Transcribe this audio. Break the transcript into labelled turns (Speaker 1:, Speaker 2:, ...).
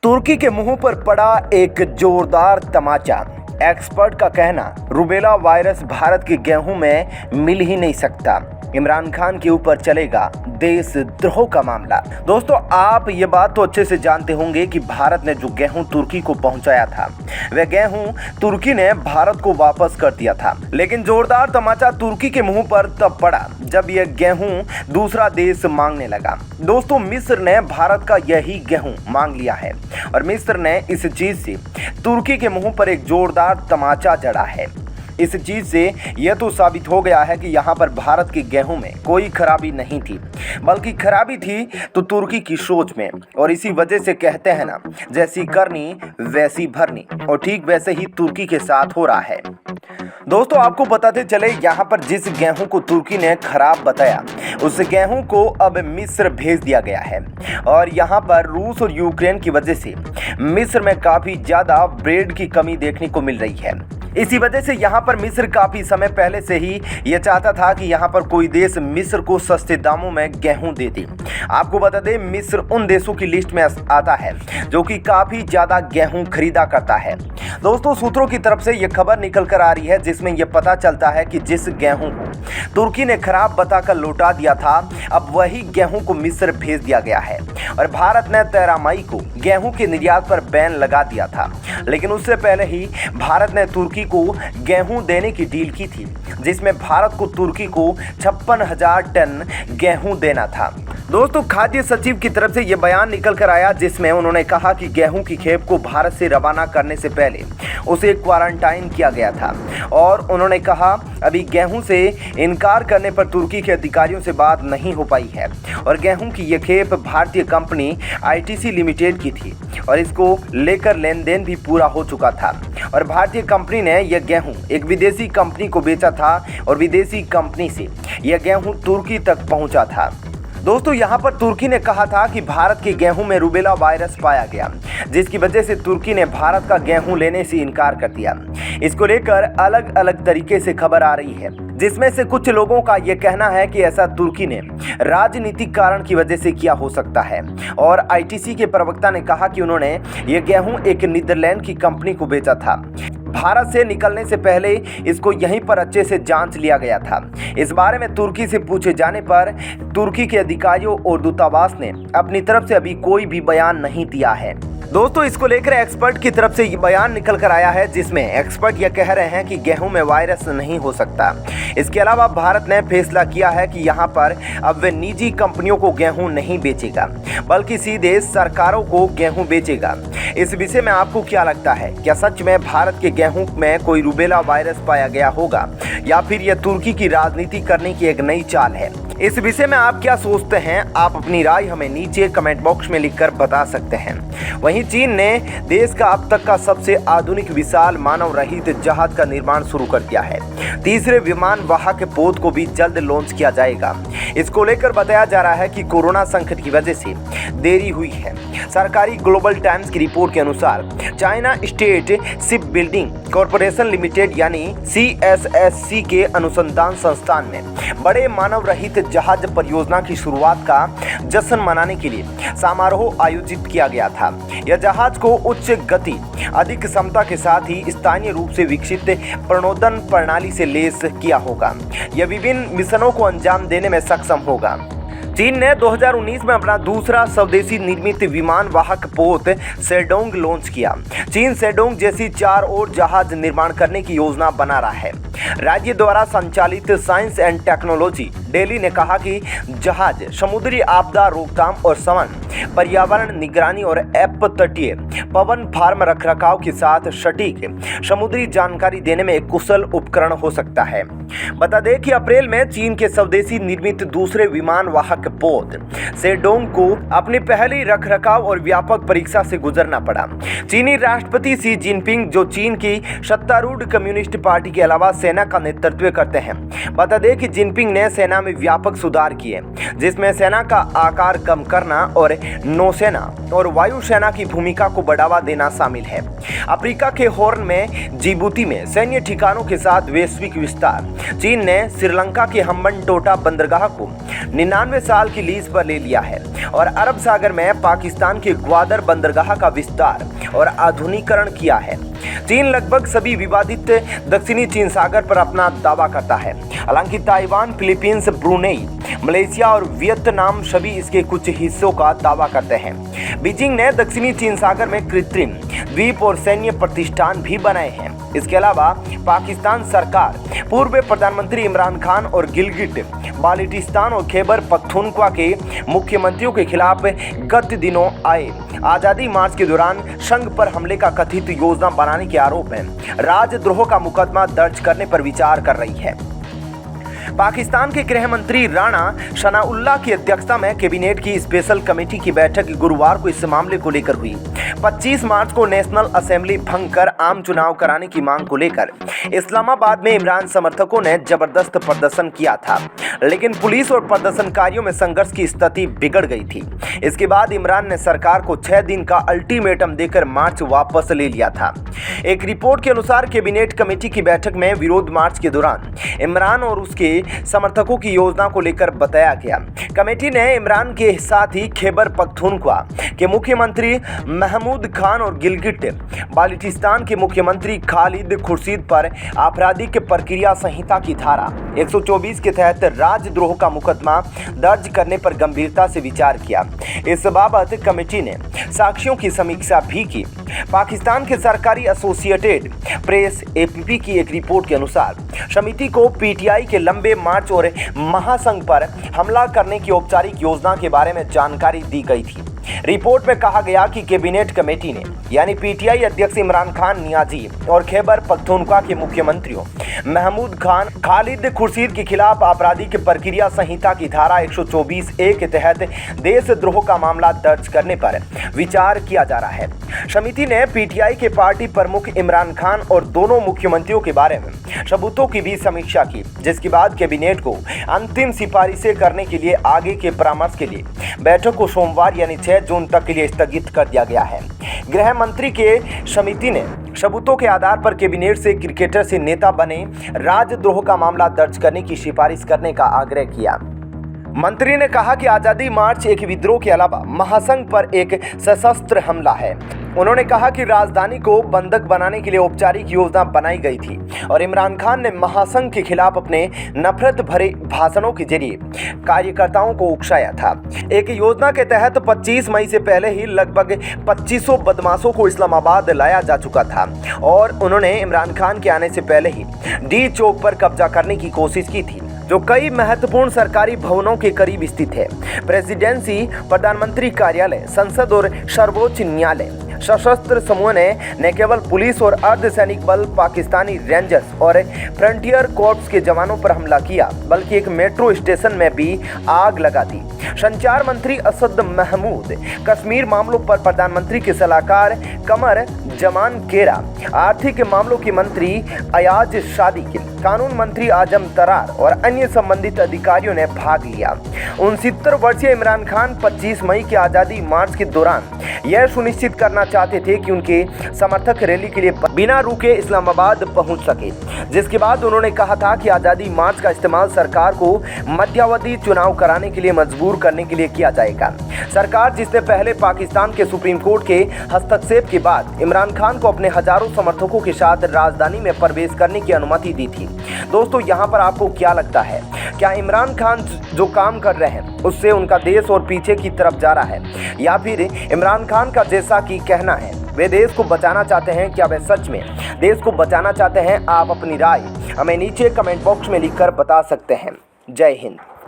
Speaker 1: तुर्की के मुंह पर पड़ा एक जोरदार तमाचा। एक्सपर्ट का कहना, रूबेला वायरस भारत के गेहूं में मिल ही नहीं सकता। इमरान खान के ऊपर चलेगा देशद्रोह का मामला। दोस्तों, आप ये बात तो अच्छे से जानते होंगे कि भारत ने जो गेहूं तुर्की को पहुंचाया था, वह गेहूं तुर्की ने भारत को वापस कर दिया था। लेकिन जोरदार तमाचा तुर्की के मुंह पर तब पड़ा जब यह गेहूं दूसरा देश मांगने लगा। दोस्तों, मिस्र ने भारत का यही गेहूं मांग लिया है और मिस्र ने इस चीज से तुर्की के मुंह पर एक जोरदार तमाचा जड़ा है। इस चीज से यह तो साबित हो गया है कि यहाँ पर भारत के गेहूं में कोई खराबी नहीं थी, बल्कि खराबी थी तो तुर्की की सोच में। और इसी वजह से कहते हैं ना, जैसी करनी वैसी भरनी, और ठीक वैसे ही तुर्की के साथ हो रहा है। दोस्तों, आपको बताते चले, यहाँ पर जिस गेहूं को तुर्की ने खराब बताया, उस गेहूं को अब मिस्र भेज दिया गया है। और यहाँ पर रूस और यूक्रेन की वजह से मिस्र में काफ़ी ज़्यादा ब्रेड की कमी देखने को मिल रही है। इसी वजह से यहाँ पर मिस्र काफ़ी समय पहले से ही ये चाहता था कि यहाँ पर कोई देश मिस्र को सस्ते दामों में गेहूं दे दे। आपको बता दें, मिस्र उन देशों की लिस्ट में आता है जो कि काफ़ी ज़्यादा गेहूं खरीदा करता है। दोस्तों, सूत्रों की तरफ से ये खबर निकल कर आ रही है जिसमें यह पता चलता है कि जिस गेहूं को तुर्की ने खराब बताकर लौटा दिया था, अब वही गेहूं को मिस्र भेज दिया गया है। और भारत ने 13 मई को गेहूं के निर्यात पर बैन लगा दिया था, लेकिन उससे पहले ही भारत ने तुर्की को गेहूं देने की डील की थी, जिसमें भारत को तुर्की को 56,000 टन गेहूं देना था। दोस्तों, खाद्य सचिव की तरफ से यह बयान निकल कर आया जिसमें उन्होंने कहा कि गेहूं की खेप को भारत से रवाना करने से पहले उसे क्वारंटाइन किया गया था। और उन्होंने कहा, अभी गेहूं से इनकार करने पर तुर्की के अधिकारियों से बात नहीं हो पाई है। और गेहूं की यह खेप भारतीय कंपनी आईटीसी लिमिटेड की थी और इसको लेकर लेन देन भी पूरा हो चुका था। और भारतीय कंपनी ने यह गेहूं एक विदेशी कंपनी को बेचा था और विदेशी कंपनी से यह गेहूं तुर्की तक पहुंचा था। दोस्तों, यहाँ पर तुर्की ने कहा था कि भारत के गेहूं में रूबेला वायरस पाया गया, जिसकी वजह से तुर्की ने भारत का गेहूं लेने से इनकार कर दिया। इसको लेकर अलग अलग तरीके से खबर आ रही है, जिसमें से कुछ लोगों का यह कहना है कि ऐसा तुर्की ने राजनीतिक कारण की वजह से किया हो सकता है। और आईटीसी के प्रवक्ता ने कहा कि उन्होंने ये गेहूं एक नीदरलैंड की कंपनी को बेचा था। भारत से निकलने से पहले इसको यहीं पर अच्छे से जांच लिया गया था। इस बारे में तुर्की से पूछे जाने पर तुर्की के अधिकारियों और दूतावास ने अपनी तरफ से अभी कोई भी बयान नहीं दिया है। दोस्तों, इसको लेकर एक्सपर्ट की तरफ से ये बयान निकल कर आया है जिसमें एक्सपर्ट ये कह रहे हैं कि गेहूं में वायरस नहीं हो सकता। इसके अलावा भारत ने फैसला किया है कि यहाँ पर अब वे निजी कंपनियों को गेहूं नहीं बेचेगा, बल्कि सीधे सरकारों को गेहूं बेचेगा। इस विषय में आपको क्या लगता है? क्या सच में भारत के गेहूं में कोई रूबेला वायरस पाया गया होगा, या फिर यह तुर्की की राजनीति करने की एक नई चाल है? इस विषय में आप क्या सोचते हैं? आप अपनी राय हमें नीचे कमेंट बॉक्स में लिखकर बता सकते हैं। वहीं चीन ने देश का अब तक का सबसे आधुनिक विशाल मानव रहित जहाज का निर्माण शुरू कर दिया है। तीसरे विमान वाहक पोत को भी जल्द लॉन्च किया जाएगा। इसको लेकर बताया जा रहा है कि कोरोना संकट की वजह से देरी हुई है। सरकारी ग्लोबल टाइम्स की रिपोर्ट के अनुसार China state ship building corporation limited यानी CSSC के अनुसंधान संस्थान में बड़े मानव रहित जहाज परियोजना की शुरुआत का जश्न मनाने के लिए समारोह आयोजित किया गया था। यह जहाज को उच्च गति, अधिक क्षमता के साथ ही स्थानीय रूप से विकसित प्रणोदन प्रणाली से लैस किया होगा। यह विभिन्न मिशनों को अंजाम देने में सक्षम होगा। चीन ने 2019 में अपना दूसरा स्वदेशी निर्मित विमान वाहक पोत शेडोंग लॉन्च किया। चीन शेडोंग जैसी 4 और जहाज निर्माण करने की योजना बना रहा है। राज्य द्वारा संचालित साइंस एंड टेक्नोलॉजी दिल्ली ने कहा कि जहाज समुद्री आपदा रोकथाम और शमन, पर्यावरण निगरानी और तटीय पवन फार्म रखरखाव के साथ सटीक समुद्री जानकारी देने में एक कुशल उपकरण हो सकता है। बता दें कि अप्रैल में चीन के स्वदेशी निर्मित दूसरे विमान वाहक पोत शेडोंग को अपनी पहली रखरखाव और व्यापक परीक्षा से गुजरना पड़ा। चीनी राष्ट्रपति शी जिनपिंग, जो चीन की सत्तारूढ़ कम्युनिस्ट पार्टी के अलावा सेना का नेतृत्व करते हैं। बता दें कि जिनपिंग ने सेना में व्यापक सुधार किए, जिसमें सेना का आकार कम करना और नौसेना और वायुसेना की भूमिका को बढ़ावा देना शामिल है। अफ्रीका के हॉर्न में जिबूती में सैन्य ठिकानों के साथ वैश्विक विस्तार। चीन ने श्रीलंका के हम्बनटोटा बंदरगाह को 99 साल की लीज पर ले लिया है और अरब सागर में पाकिस्तान के ग्वादर बंदरगाह का विस्तार और आधुनिकीकरण किया है। चीन लगभग सभी विवादित दक्षिणी चीन सागर पर अपना दावा करता है। हालांकि ताइवान, फिलीपींस, ब्रुनेई, मलेशिया और वियतनाम सभी इसके कुछ हिस्सों का दावा करते हैं। बीजिंग ने दक्षिणी चीन सागर में कृत्रिम द्वीप और सैन्य प्रतिष्ठान भी बनाए हैं। इसके अलावा पाकिस्तान सरकार पूर्व प्रधानमंत्री इमरान खान और गिलगिट बाल्टिस्तान और खैबर पख्तूनख्वा के मुख्यमंत्रियों के खिलाफ गत दिनों आए आज़ादी मार्च के दौरान संघ पर हमले का कथित योजना बनाने के आरोप में राजद्रोह का मुकदमा दर्ज करने पर विचार कर रही है। पाकिस्तान के गृह मंत्री राणा सनाउल्लाह की अध्यक्षता में कैबिनेट की स्पेशल कमेटी की बैठक गुरुवार को इस मामले को लेकर हुई। 25 मार्च को नेशनल असेंबली भंग कर आम चुनाव कराने की मांग को लेकर इस्लामाबाद में इमरान समर्थकों ने जबरदस्त प्रदर्शन किया था, लेकिन पुलिस और प्रदर्शनकारियों में संघर्ष की स्थिति बिगड़ गई थी। इसके बाद इमरान ने सरकार को 6 दिन का अल्टीमेटम देकर मार्च वापस ले लिया था। एक रिपोर्ट के अनुसार कैबिनेट कमेटी की बैठक में विरोध मार्च के दौरान इमरान और उसके समर्थकों की योजना को लेकर बताया गया। कमेटी ने इमरान के साथ ही खैबर पख्तूनख्वा के मुख्यमंत्री महमूद खान और गिलगिट बाल्टिस्तान के मुख्यमंत्री खालिद खुर्शीद पर आपराधिक प्रक्रिया संहिता की धारा 124 के तहत राजद्रोह का मुकदमा दर्ज करने पर गंभीरता से विचार किया। इस बाबत कमेटी ने साक्ष्यों की समीक्षा भी की। पाकिस्तान के सरकारी एसोसिएटेड प्रेस एपीपी की एक रिपोर्ट के अनुसार समिति को पीटीआई के लंबे मार्च और महासंघ पर हमला करने की औपचारिक योजना के बारे में जानकारी दी गई थी। रिपोर्ट में कहा गया कि कैबिनेट कमेटी ने यानी पीटीआई अध्यक्ष इमरान खान नियाजी और खैबर पख्तूनख्वा के मुख्यमंत्रियों महमूद खान, खालिद खुर्शीद के खिलाफ आपराधिक प्रक्रिया संहिता की धारा 124A के तहत देशद्रोह का मामला दर्ज करने पर विचार किया जा रहा है। समिति ने पीटीआई के पार्टी प्रमुख इमरान खान और दोनों मुख्यमंत्रियों के बारे में सबूतों की भी समीक्षा की, जिसके बाद कैबिनेट को अंतिम सिफारिशें करने के लिए आगे के परामर्श के लिए बैठक को सोमवार यानी 6 जून तक के लिए स्थगित कर दिया गया है। गृह मंत्री के समिति ने सबूतों के आधार पर कैबिनेट से क्रिकेटर से नेता बने राजद्रोह का मामला दर्ज करने की सिफारिश करने का आग्रह किया। मंत्री ने कहा कि आज़ादी मार्च एक विद्रोह के अलावा महासंघ पर एक सशस्त्र हमला है। उन्होंने कहा कि राजधानी को बंधक बनाने के लिए औपचारिक योजना बनाई गई थी और इमरान खान ने महासंघ के खिलाफ अपने नफरत भरे भाषणों के जरिए कार्यकर्ताओं को उकसाया था। एक योजना के तहत 25 मई से पहले ही लगभग 2500 बदमाशों को इस्लामाबाद लाया जा चुका था और उन्होंने इमरान खान के आने से पहले ही डी चौक पर कब्जा करने की कोशिश की थी, जो कई महत्वपूर्ण सरकारी भवनों के करीब स्थित है। प्रेसिडेंसी, प्रधानमंत्री कार्यालय, संसद और सर्वोच्च न्यायालय। सशस्त्र समूह ने न केवल पुलिस और अर्धसैनिक बल, पाकिस्तानी रेंजर्स और फ्रंटियर कॉर्प्स के जवानों पर हमला किया, बल्कि एक मेट्रो स्टेशन में भी आग लगा दी। संचार मंत्री असद महमूद, कश्मीर मामलों पर प्रधानमंत्री के सलाहकार कमर जमान केरा, आर्थिक मामलों के मंत्री अयाज सादिक, कानून मंत्री आजम तरार और अन्य संबंधित अधिकारियों ने भाग लिया। 69 वर्षीय इमरान खान 25 मई के आज़ादी मार्च के दौरान यह सुनिश्चित करना चाहते थे कि उनके समर्थक रैली के लिए बिना रुके इस्लामाबाद पहुंच सके, जिसके बाद उन्होंने कहा था कि आज़ादी मार्च का इस्तेमाल सरकार को मध्यावधि चुनाव कराने के लिए मजबूर करने के लिए किया जाएगा। सरकार जिसने पहले पाकिस्तान के सुप्रीम कोर्ट के हस्तक्षेप के बाद इमरान खान को अपने हजारों समर्थकों के साथ राजधानी में प्रवेश करने की अनुमति दी थी। दोस्तों, यहाँ पर आपको क्या लगता है? क्या इमरान खान जो काम कर रहे हैं उससे उनका देश और पीछे की तरफ जा रहा है, या फिर इमरान खान का जैसा कि कहना है वे देश को बचाना चाहते हैं? क्या वे सच में देश को बचाना चाहते हैं? आप अपनी राय हमें नीचे कमेंट बॉक्स में लिखकर बता सकते हैं। जय हिंद।